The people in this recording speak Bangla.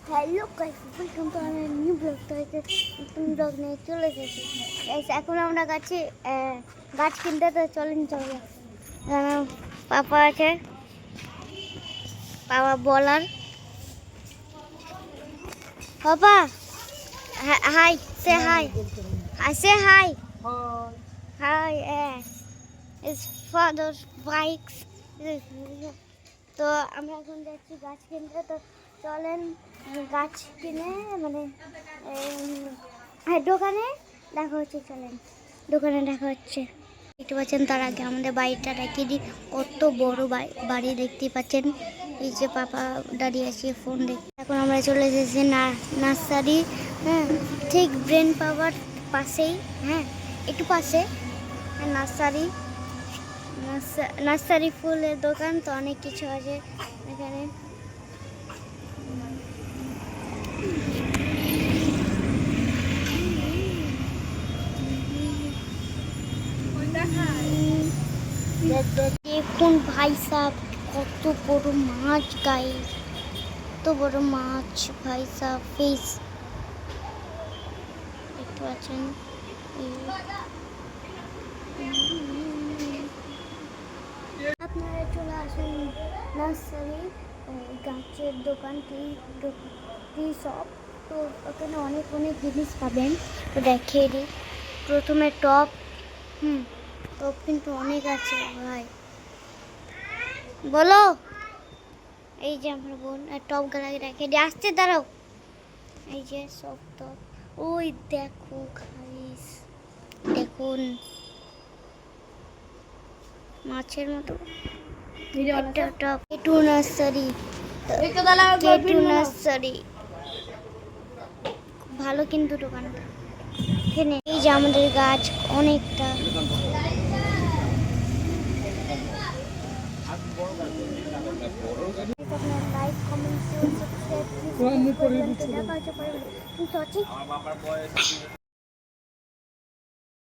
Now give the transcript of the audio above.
Hello guys, welcome to our new blog. তো নতুন ব্লগ নিয়ে চলে এসেছি গাইস। এখন আমরা গাছ কিনতে, তো চলে পাপা আছে, পাপা বলার। Papa hi, say hi, say hi hi. Is father bikes. তো আমরা এখন যাচ্ছি গাছ কিনতে। তো চলেন গাছ কিনে দোকানে দেখা হচ্ছে। চলেন দোকানে দেখা হচ্ছে। দেখতে পাচ্ছেন, তার আগে আমাদের বাড়িটা দেখিয়ে দিই। কত বড় বাড়ি দেখতে পাচ্ছেন। এই যে পাপা দাঁড়িয়ে আছে ফোন দেখতে। এখন আমরা চলে এসেছি নার্সারি। হ্যাঁ, ঠিক ব্রেন পাওয়ার পাশেই, হ্যাঁ একটু পাশে নার্সারি। নার্সারি ফুলের দোকান। তো অনেক কিছু আছে এখানে। দেখুন ভাই সাহ, কত বড় মাছ গায়ে, কত বড় মাছ ভাই সাহ। ফিশ দেখতে পাচ্ছেন। আপনারা চলে আসুন নার্সারি গাছের দোকান, টি শপ। তো ওখানে অনেক অনেক জিনিস পাবেন। তো দেখিয়ে দিই। প্রথমে টপ। টপ কিন্তু অনেক আছে ভাই। বলো, এই যে আমার বোন টপ গালাকে রেখে দিয়ে আসছে, দাঁড়াও। এই যে সব টপ। ওই দেখো গাইস, দেখুন মাছের মতো একটা টপ। কেটু নার্সারি, কেটু নার্সারি ভালো কিন্তু দোকানটা। এখানে এই যে আমাদের গাছ অনেকটা। Like, comment, subscribe.